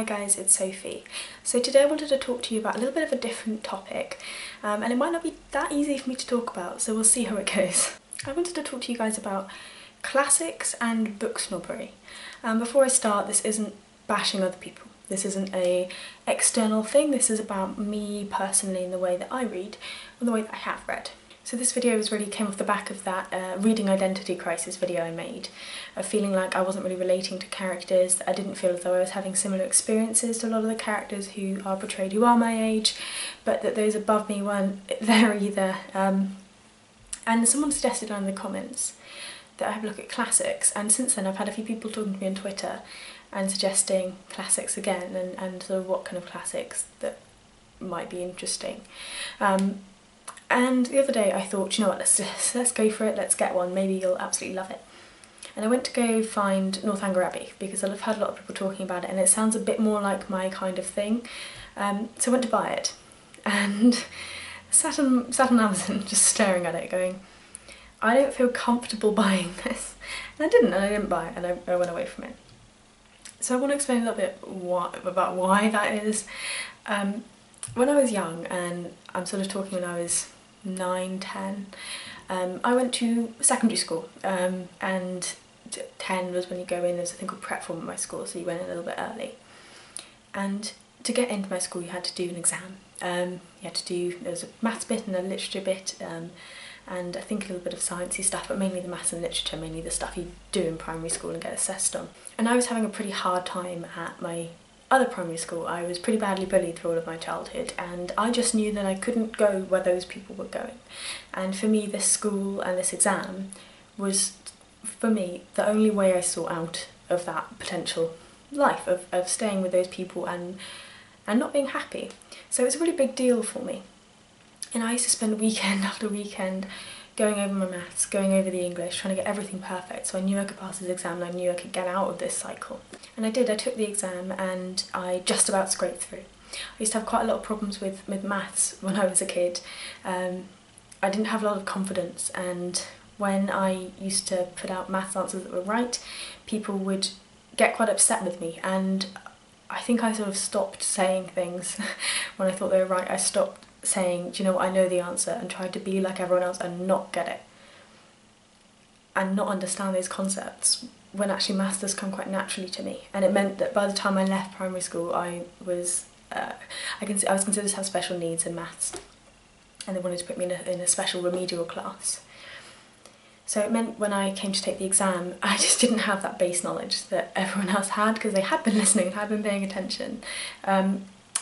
guys, it's Sophie. So today I wanted to talk to you about a little bit of a different topic, and it might not be that easy for me to talk about, so we'll see how it goes. I wanted to talk to you guys about classics and book snobbery. Before I start, this isn't bashing other people. This isn't a external thing, this is about me personally and the way that I read, or the way that I have read. So this video really came off the back of that reading identity crisis video I made, of feeling like I wasn't really relating to characters, that I didn't feel as though I was having similar experiences to a lot of the characters who are portrayed who are my age, but that those above me weren't there either. And someone suggested in the comments that I have a look at classics, and since then I've had a few people talking to me on Twitter and suggesting classics again, and sort of what kind of classics that might be interesting. And the other day I thought, you know what, let's go for it, let's get one, maybe you'll absolutely love it. And I went to go find Northanger Abbey because I've had a lot of people talking about it and it sounds a bit more like my kind of thing. So I went to buy it and sat on Amazon just staring at it going, I don't feel comfortable buying this. And I didn't buy it, and I went away from it. So I want to explain a little bit about why that is. When I was young, and I'm sort of talking when I was 9, 10, I went to secondary school, and 10 was when you go in. There's a thing called prep form at my school, so you went in a little bit early. And to get into my school you had to do an exam. There was a maths bit and a literature bit, and I think a little bit of sciencey stuff, but mainly the maths and literature, mainly the stuff you do in primary school and get assessed on. And I was having a pretty hard time at my other primary school. I was pretty badly bullied through all of my childhood, and I just knew that I couldn't go where those people were going. And for me, this school and this exam was, for me, the only way I saw out of that potential life of staying with those people and not being happy. So it's a really big deal for me. And I used to spend weekend after weekend going over my maths, going over the English, trying to get everything perfect, so I knew I could pass this exam and I knew I could get out of this cycle. And I did. I took the exam and I just about scraped through. I used to have quite a lot of problems with maths when I was a kid. I didn't have a lot of confidence, and when I used to put out maths answers that were right, people would get quite upset with me, and I think I sort of stopped saying things when I thought they were right. I stopped saying, do you know what, I know the answer, and tried to be like everyone else and not get it and not understand those concepts, when actually maths does come quite naturally to me. And it meant that by the time I left primary school I was considered to have special needs in maths, and they wanted to put me in a special remedial class. So it meant when I came to take the exam I just didn't have that base knowledge that everyone else had, because they had been listening and had been paying attention.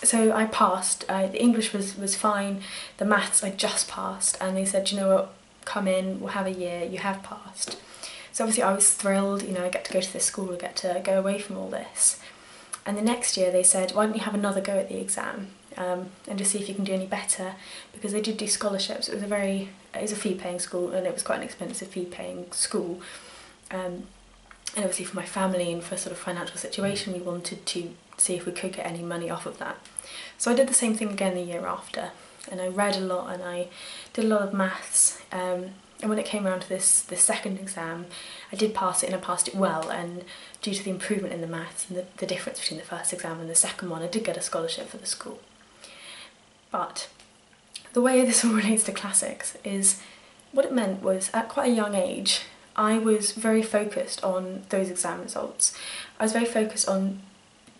So I passed. The English was fine, the maths I just passed, and they said, you know what, come in, we'll have a year, you have passed. So obviously I was thrilled, you know, I get to go to this school, I get to go away from all this. And the next year they said, why don't you have another go at the exam and just see if you can do any better, because they did do scholarships. It was a fee-paying school, and it was quite an expensive fee-paying school. And obviously for my family and for sort of financial situation we wanted to see if we could get any money off of that. So I did the same thing again the year after, and I read a lot and I did a lot of maths, and when it came around to this second exam I did pass it, and I passed it well, and due to the improvement in the maths and the difference between the first exam and the second one I did get a scholarship for the school. But the way this all relates to classics is, what it meant was at quite a young age I was very focused on those exam results. I was very focused on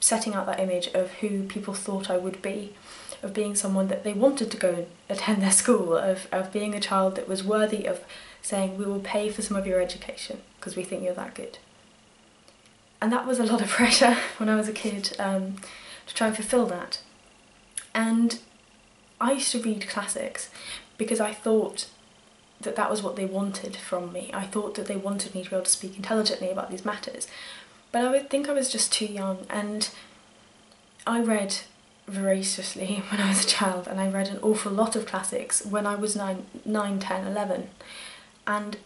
setting out that image of who people thought I would be, of being someone that they wanted to go and attend their school, of being a child that was worthy of saying, we will pay for some of your education because we think you're that good. And that was a lot of pressure when I was a kid, to try and fulfil that. And I used to read classics because I thought that that was what they wanted from me. I thought that they wanted me to be able to speak intelligently about these matters. But I would think I was just too young, and I read voraciously when I was a child, and I read an awful lot of classics when I was 9, 10, 11. And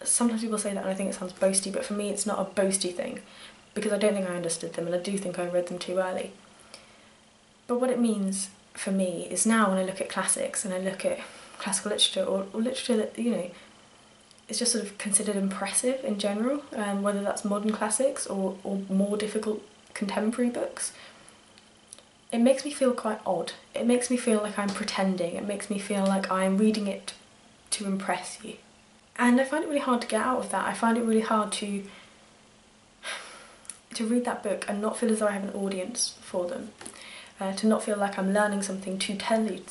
sometimes people say that and I think it sounds boasty, but for me it's not a boasty thing, because I don't think I understood them, and I do think I read them too early. But what it means for me is now when I look at classics and I look at classical literature, or literature that, you know, is just sort of considered impressive in general, whether that's modern classics or more difficult contemporary books, it makes me feel quite odd. It makes me feel like I'm pretending. It makes me feel like I'm reading it to impress you. And I find it really hard to get out of that. I find it really hard to read that book and not feel as though I have an audience for them. To not feel like I'm learning something, to tell you,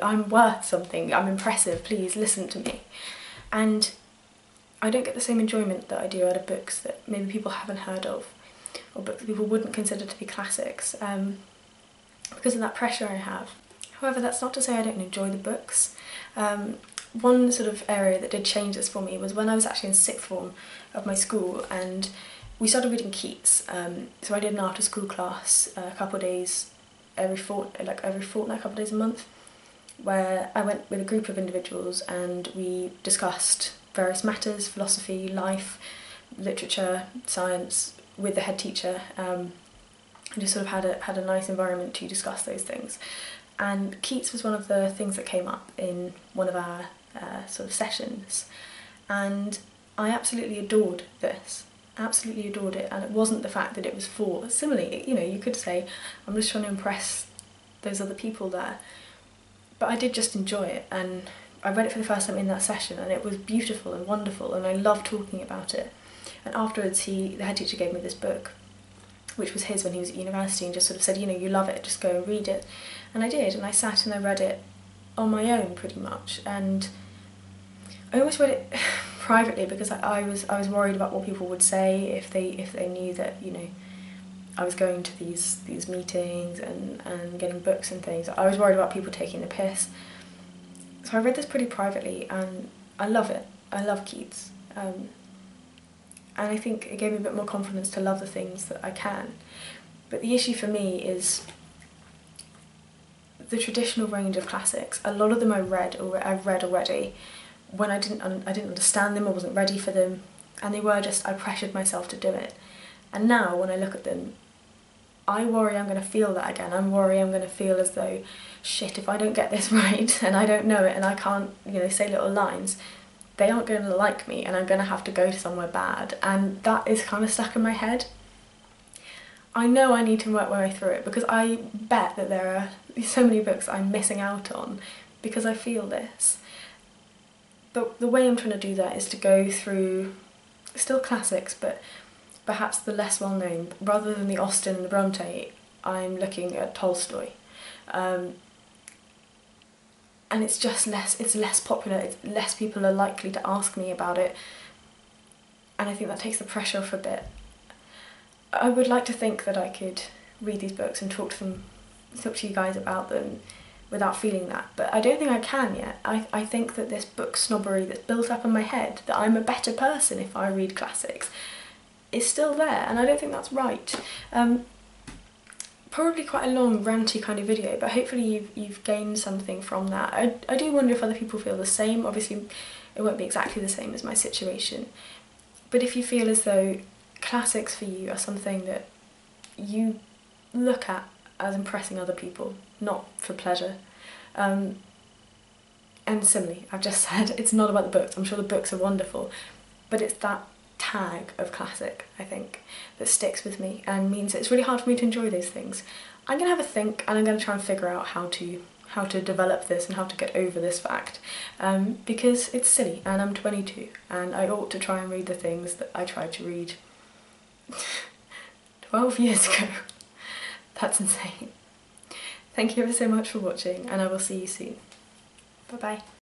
I'm worth something, I'm impressive, please listen to me. And I don't get the same enjoyment that I do out of books that maybe people haven't heard of, or books that people wouldn't consider to be classics, because of that pressure I have. However, that's not to say I don't enjoy the books. One sort of area that did change this for me was when I was actually in sixth form of my school, and we started reading Keats. So I did an after school class a couple of days every fortnight, a couple of days a month, where I went with a group of individuals and we discussed various matters, philosophy, life, literature, science, with the head teacher, and just sort of had a nice environment to discuss those things. And Keats was one of the things that came up in one of our sort of sessions, and I absolutely adored this. Absolutely adored it, and it wasn't the fact that it was for, similarly, you could say I'm just trying to impress those other people there, but I did just enjoy it, and I read it for the first time in that session, and it was beautiful and wonderful, and I loved talking about it. And afterwards the head teacher gave me this book, which was his when he was at university, and just sort of said, you love it, just go and read it. And I did, and I sat and I read it on my own pretty much, and I always read it privately because I was worried about what people would say if they knew that I was going to these meetings and getting books and things. I was worried about people taking the piss. So I read this pretty privately, and I love it. I love Keats, and I think it gave me a bit more confidence to love the things that I can. But the issue for me is the traditional range of classics. A lot of them I've read already when I didn't understand them, I wasn't ready for them, and they were just, I pressured myself to do it. And now when I look at them, I worry I'm going to feel that again. I'm worried I'm going to feel as though, shit, if I don't get this right and I don't know it and I can't, say little lines, they aren't going to like me and I'm going to have to go to somewhere bad. And that is kind of stuck in my head. I know I need to work my way through it, because I bet that there are so many books I'm missing out on because I feel this. But the way I'm trying to do that is to go through still classics, but perhaps the less well known. Rather than the Austen and the Bronte, I'm looking at Tolstoy. And it's just less popular, less people are likely to ask me about it, and I think that takes the pressure off a bit. I would like to think that I could read these books and talk to you guys about them without feeling that, but I don't think I can yet. I think that this book snobbery that's built up in my head, that I'm a better person if I read classics, is still there, and I don't think that's right. Probably quite a long, ranty kind of video, but hopefully you've gained something from that. I do wonder if other people feel the same. Obviously it won't be exactly the same as my situation, but if you feel as though classics for you are something that you look at as impressing other people, not for pleasure. And similarly, I've just said, it's not about the books. I'm sure the books are wonderful, but it's that tag of classic, I think, that sticks with me and means that it's really hard for me to enjoy those things. I'm going to have a think, and I'm going to try and figure out how to develop this and how to get over this fact, because it's silly, and I'm 22 and I ought to try and read the things that I tried to read 12 years ago. That's insane. Thank you ever so much for watching, and I will see you soon. Bye bye.